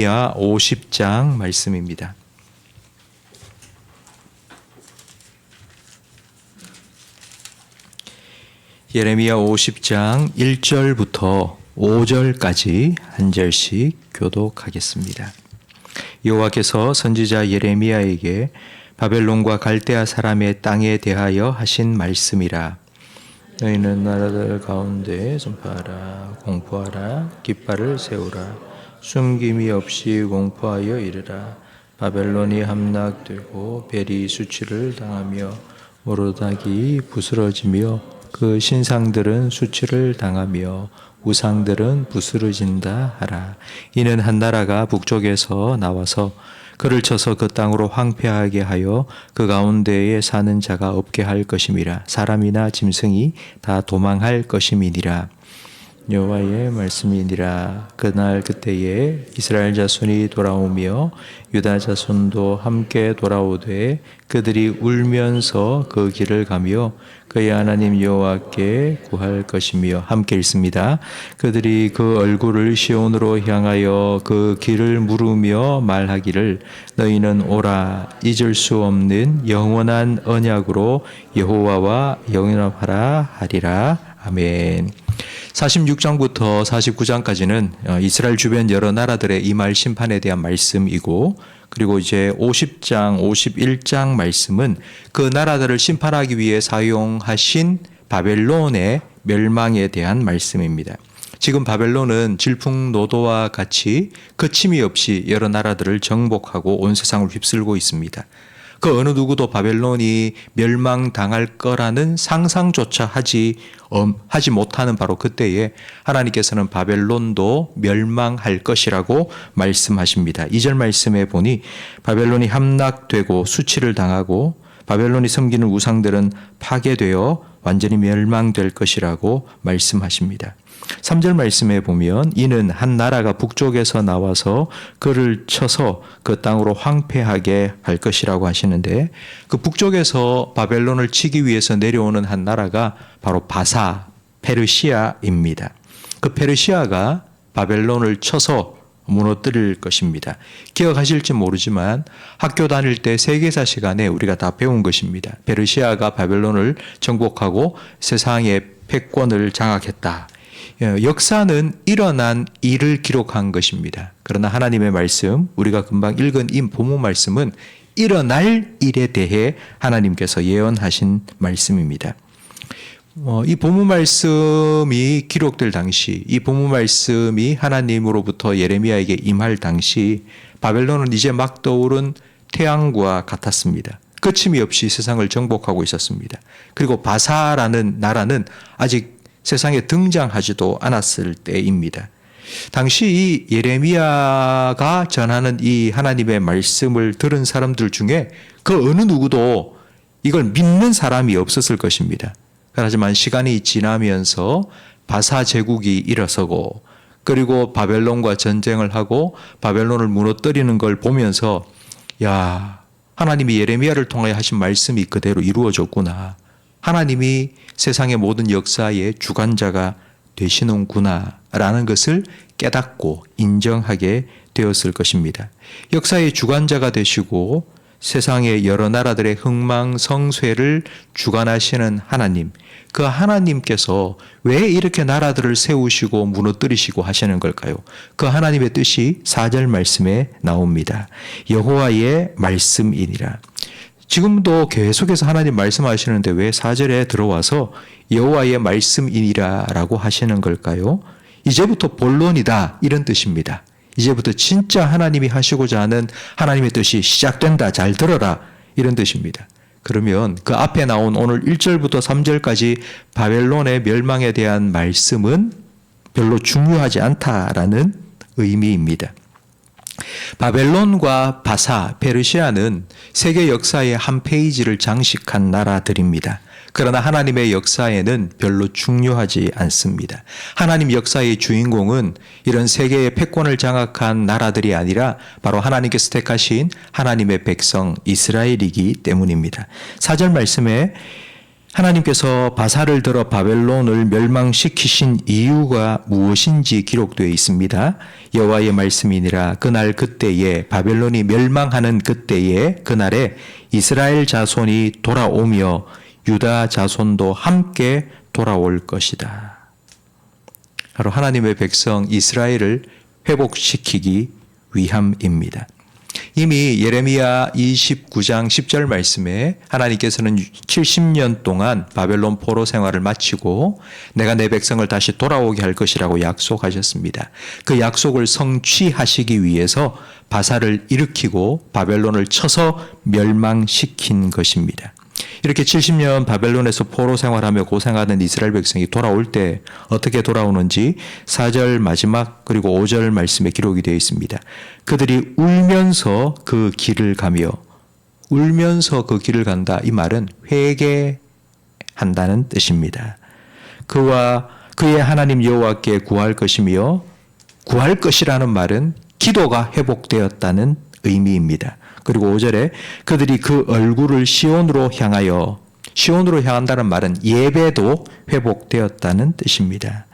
예레미야 50장 말씀입니다. 예레미야 50장 1절부터 5절까지 한 절씩 교독하겠습니다. 여호와께서 선지자 예레미야에게 바벨론과 갈대아 사람의 땅에 대하여 하신 말씀이라. 너희는 나라들 가운데 전파하라, 공포하라, 깃발을 세우라, 숨김이 없이 공포하여 이르라. 바벨론이 함락되고 벨이 수치를 당하며 모로닥이 부스러지며 그 신상들은 수치를 당하며 우상들은 부스러진다 하라. 이는 한 나라가 북쪽에서 나와서 그를 쳐서 그 땅으로 황폐하게 하여 그 가운데에 사는 자가 없게 할 것임이라. 사람이나 짐승이 다 도망할 것임이니라. 여호와의 말씀이니라. 그날 그때에 이스라엘 자손이 돌아오며 유다 자손도 함께 돌아오되 그들이 울면서 그 길을 가며 그의 하나님 여호와께 구할 것이며. 함께 읽습니다. 그들이 그 얼굴을 시온으로 향하여 그 길을 물으며 말하기를 너희는 오라, 잊을 수 없는 영원한 언약으로 여호와와 영원하라 하리라. 아멘. 46장부터 49장까지는 이스라엘 주변 여러 나라들의 이말 심판에 대한 말씀이고, 그리고 이제 50장, 51장 말씀은 그 나라들을 심판하기 위해 사용하신 바벨론의 멸망에 대한 말씀입니다. 지금 바벨론은 질풍노도와 같이 그침이 없이 여러 나라들을 정복하고 온 세상을 휩쓸고 있습니다. 그 어느 누구도 바벨론이 멸망당할 거라는 상상조차 하지 못하는 바로 그때에 하나님께서는 바벨론도 멸망할 것이라고 말씀하십니다. 2절 말씀에 보니 바벨론이 함락되고 수치를 당하고 바벨론이 섬기는 우상들은 파괴되어 완전히 멸망될 것이라고 말씀하십니다. 3절 말씀에 보면 이는 한 나라가 북쪽에서 나와서 그를 쳐서 그 땅으로 황폐하게 할 것이라고 하시는데, 그 북쪽에서 바벨론을 치기 위해서 내려오는 한 나라가 바로 바사, 페르시아입니다. 그 페르시아가 바벨론을 쳐서 무너뜨릴 것입니다. 기억하실지 모르지만 학교 다닐 때 세계사 시간에 우리가 다 배운 것입니다. 페르시아가 바벨론을 정복하고 세상의 패권을 장악했다. 역사는 일어난 일을 기록한 것입니다. 그러나 하나님의 말씀, 우리가 금방 읽은 이 본문 말씀은 일어날 일에 대해 하나님께서 예언하신 말씀입니다. 이 본문 말씀이 기록될 당시, 이 본문 말씀이 하나님으로부터 예레미야에게 임할 당시 바벨론은 이제 막 떠오른 태양과 같았습니다. 끝임이 없이 세상을 정복하고 있었습니다. 그리고 바사라는 나라는 아직 세상에 등장하지도 않았을 때입니다. 당시 이 예레미야가 전하는 이 하나님의 말씀을 들은 사람들 중에 그 어느 누구도 이걸 믿는 사람이 없었을 것입니다. 하지만 시간이 지나면서 바사 제국이 일어서고, 그리고 바벨론과 전쟁을 하고 바벨론을 무너뜨리는 걸 보면서, 야, 하나님이 예레미야를 통하여 하신 말씀이 그대로 이루어졌구나. 하나님이 세상의 모든 역사의 주관자가 되시는구나 라는 것을 깨닫고 인정하게 되었을 것입니다. 역사의 주관자가 되시고 세상의 여러 나라들의 흥망성쇠를 주관하시는 하나님, 그 하나님께서 왜 이렇게 나라들을 세우시고 무너뜨리시고 하시는 걸까요? 그 하나님의 뜻이 4절 말씀에 나옵니다. 여호와의 말씀이니라. 지금도 계속해서 하나님 말씀하시는데 왜 4절에 들어와서 여호와의 말씀이니라 라고 하시는 걸까요? 이제부터 본론이다, 이런 뜻입니다. 이제부터 진짜 하나님이 하시고자 하는 하나님의 뜻이 시작된다, 잘 들어라, 이런 뜻입니다. 그러면 그 앞에 나온 오늘 1절부터 3절까지 바벨론의 멸망에 대한 말씀은 별로 중요하지 않다라는 의미입니다. 바벨론과 바사, 페르시아는 세계 역사의 한 페이지를 장식한 나라들입니다. 그러나 하나님의 역사에는 별로 중요하지 않습니다. 하나님 역사의 주인공은 이런 세계의 패권을 장악한 나라들이 아니라 바로 하나님께서 택하신 하나님의 백성 이스라엘이기 때문입니다. 4절 말씀에 하나님께서 바사를 들어 바벨론을 멸망시키신 이유가 무엇인지 기록되어 있습니다. 여호와의 말씀이니라. 그날 그때에 바벨론이 멸망하는 그때에 그날에 이스라엘 자손이 돌아오며 유다 자손도 함께 돌아올 것이다. 바로 하나님의 백성 이스라엘을 회복시키기 위함입니다. 이미 예레미야 29장 10절 말씀에 하나님께서는 70년 동안 바벨론 포로 생활을 마치고 내가 내 백성을 다시 돌아오게 할 것이라고 약속하셨습니다. 그 약속을 성취하시기 위해서 바사를 일으키고 바벨론을 쳐서 멸망시킨 것입니다. 이렇게 70년 바벨론에서 포로 생활하며 고생하는 이스라엘 백성이 돌아올 때 어떻게 돌아오는지 4절 마지막 그리고 5절 말씀에 기록이 되어 있습니다. 그들이 울면서 그 길을 가며, 울면서 그 길을 간다. 이 말은 회개한다는 뜻입니다. 그와 그의 하나님 여호와께 구할 것이며, 구할 것이라는 말은 기도가 회복되었다는 의미입니다. 그리고 5절에 그들이 그 얼굴을 시온으로 향하여, 시온으로 향한다는 말은 예배도 회복되었다는 뜻입니다.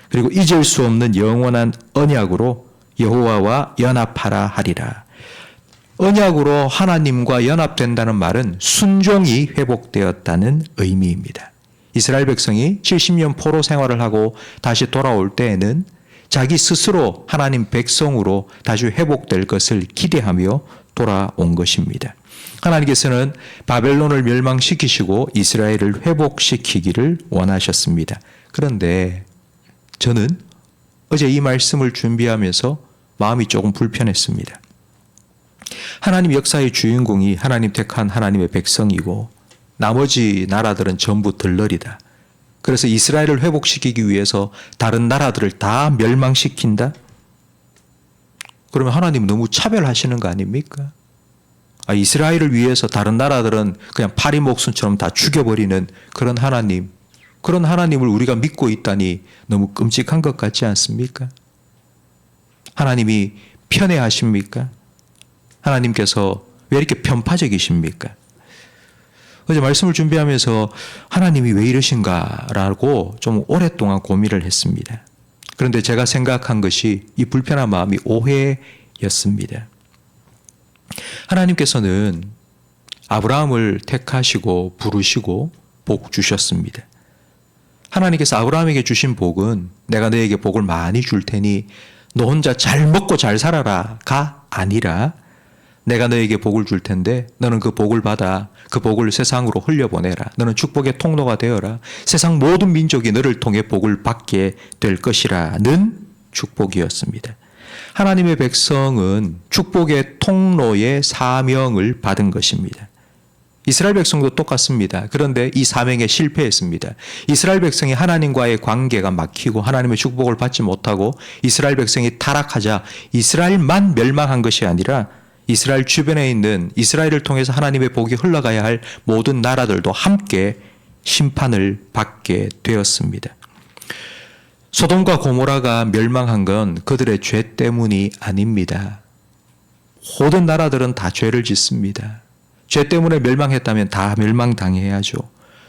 그리고 잊을 수 없는 영원한 언약으로 여호와와 연합하라 하리라. 언약으로 하나님과 연합된다는 말은 순종이 회복되었다는 의미입니다. 이스라엘 백성이 70년 포로 생활을 하고 다시 돌아올 때에는 자기 스스로 하나님 백성으로 다시 회복될 것을 기대하며 돌아온 것입니다. 하나님께서는 바벨론을 멸망시키시고 이스라엘을 회복시키기를 원하셨습니다. 그런데 저는 어제 이 말씀을 준비하면서 마음이 조금 불편했습니다. 하나님 역사의 주인공이 하나님 택한 하나님의 백성이고 나머지 나라들은 전부 들러리다. 그래서 이스라엘을 회복시키기 위해서 다른 나라들을 다 멸망시킨다? 그러면 하나님 너무 차별하시는 거 아닙니까? 이스라엘을 위해서 다른 나라들은 그냥 파리 목숨처럼 다 죽여버리는 그런 하나님, 그런 하나님을 우리가 믿고 있다니 너무 끔찍한 것 같지 않습니까? 하나님이 편애하십니까? 하나님께서 왜 이렇게 편파적이십니까? 어제 말씀을 준비하면서 하나님이 왜 이러신가라고 좀 오랫동안 고민을 했습니다. 그런데 제가 생각한 것이 이 불편한 마음이 오해였습니다. 하나님께서는 아브라함을 택하시고 부르시고 복 주셨습니다. 하나님께서 아브라함에게 주신 복은 내가 너에게 복을 많이 줄 테니 너 혼자 잘 먹고 잘 살아라가 아니라 내가 너에게 복을 줄 텐데 너는 그 복을 받아 그 복을 세상으로 흘려보내라. 너는 축복의 통로가 되어라. 세상 모든 민족이 너를 통해 복을 받게 될 것이라는 축복이었습니다. 하나님의 백성은 축복의 통로의 사명을 받은 것입니다. 이스라엘 백성도 똑같습니다. 그런데 이 사명에 실패했습니다. 이스라엘 백성이 하나님과의 관계가 막히고 하나님의 축복을 받지 못하고 이스라엘 백성이 타락하자 이스라엘만 멸망한 것이 아니라 이스라엘 주변에 있는 이스라엘을 통해서 하나님의 복이 흘러가야 할 모든 나라들도 함께 심판을 받게 되었습니다. 소돔과 고모라가 멸망한 건 그들의 죄 때문이 아닙니다. 모든 나라들은 다 죄를 짓습니다. 죄 때문에 멸망했다면 다 멸망당해야죠.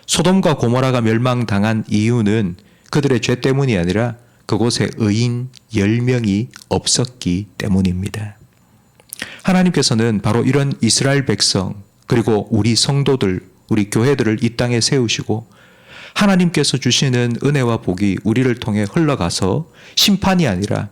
소돔과 고모라가 멸망당한 이유는 그들의 죄 때문이 아니라 그곳에 의인 10명이 없었기 때문입니다. 하나님께서는 바로 이런 이스라엘 백성 그리고 우리 성도들, 우리 교회들을 이 땅에 세우시고 하나님께서 주시는 은혜와 복이 우리를 통해 흘러가서 심판이 아니라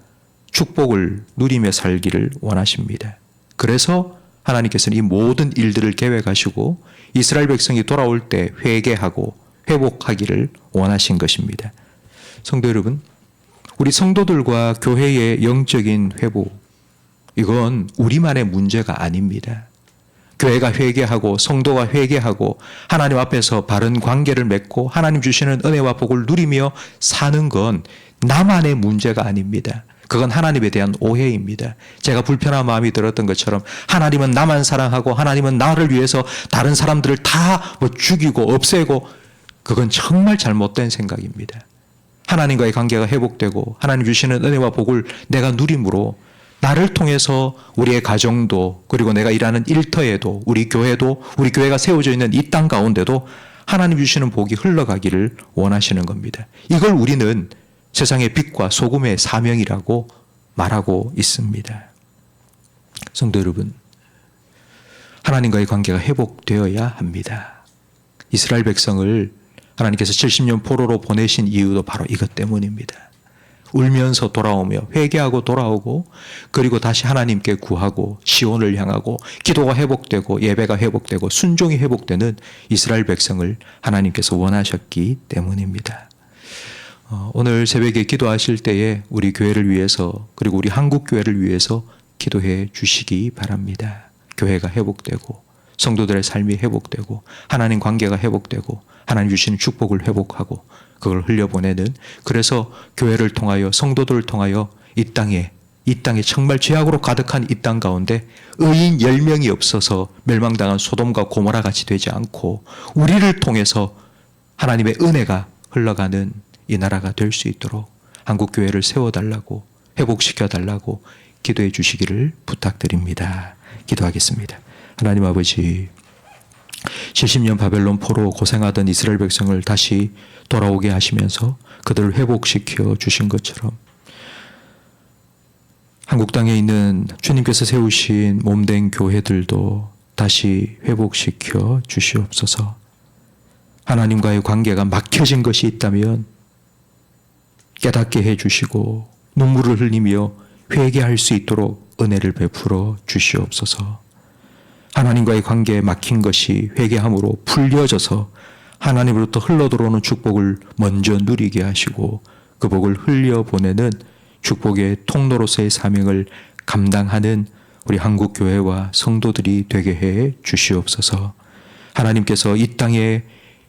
축복을 누리며 살기를 원하십니다. 그래서 하나님께서는 이 모든 일들을 계획하시고 이스라엘 백성이 돌아올 때 회개하고 회복하기를 원하신 것입니다. 성도 여러분, 우리 성도들과 교회의 영적인 회복, 이건 우리만의 문제가 아닙니다. 교회가 회개하고 성도가 회개하고 하나님 앞에서 바른 관계를 맺고 하나님 주시는 은혜와 복을 누리며 사는 건 나만의 문제가 아닙니다. 그건 하나님에 대한 오해입니다. 제가 불편한 마음이 들었던 것처럼 하나님은 나만 사랑하고 하나님은 나를 위해서 다른 사람들을 다 죽이고 없애고, 그건 정말 잘못된 생각입니다. 하나님과의 관계가 회복되고 하나님 주시는 은혜와 복을 내가 누림으로 나를 통해서 우리의 가정도 그리고 내가 일하는 일터에도 우리 교회도 우리 교회가 세워져 있는 이 땅 가운데도 하나님 주시는 복이 흘러가기를 원하시는 겁니다. 이걸 우리는 세상의 빛과 소금의 사명이라고 말하고 있습니다. 성도 여러분, 하나님과의 관계가 회복되어야 합니다. 이스라엘 백성을 하나님께서 70년 포로로 보내신 이유도 바로 이것 때문입니다. 울면서 돌아오며 회개하고 돌아오고 그리고 다시 하나님께 구하고 시온을 향하고 기도가 회복되고 예배가 회복되고 순종이 회복되는 이스라엘 백성을 하나님께서 원하셨기 때문입니다. 오늘 새벽에 기도하실 때에 우리 교회를 위해서 그리고 우리 한국 교회를 위해서 기도해 주시기 바랍니다. 교회가 회복되고 성도들의 삶이 회복되고 하나님 관계가 회복되고 하나님 주시는 축복을 회복하고 그걸 흘려보내는, 그래서 교회를 통하여 성도들을 통하여 이 땅에 정말 죄악으로 가득한 이 땅 가운데 의인 10명이 없어서 멸망당한 소돔과 고모라 같이 되지 않고 우리를 통해서 하나님의 은혜가 흘러가는 이 나라가 될 수 있도록 한국 교회를 세워달라고 회복시켜달라고 기도해 주시기를 부탁드립니다. 기도하겠습니다. 하나님 아버지, 70년 바벨론 포로 고생하던 이스라엘 백성을 다시 돌아오게 하시면서 그들을 회복시켜 주신 것처럼 한국 땅에 있는 주님께서 세우신 몸된 교회들도 다시 회복시켜 주시옵소서. 하나님과의 관계가 막혀진 것이 있다면 깨닫게 해 주시고 눈물을 흘리며 회개할 수 있도록 은혜를 베풀어 주시옵소서. 하나님과의 관계에 막힌 것이 회개함으로 풀려져서 하나님으로부터 흘러들어오는 축복을 먼저 누리게 하시고 그 복을 흘려보내는 축복의 통로로서의 사명을 감당하는 우리 한국교회와 성도들이 되게 해 주시옵소서. 하나님께서 이 땅에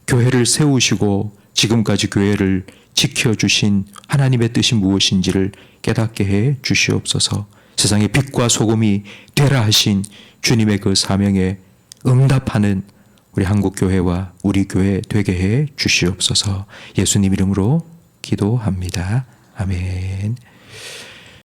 교회를 세우시고 지금까지 교회를 지켜주신 하나님의 뜻이 무엇인지를 깨닫게 해 주시옵소서. 세상의 빛과 소금이 되라 하신 주님의 그 사명에 응답하는 우리 한국교회와 우리 교회 되게 해 주시옵소서. 예수님 이름으로 기도합니다. 아멘.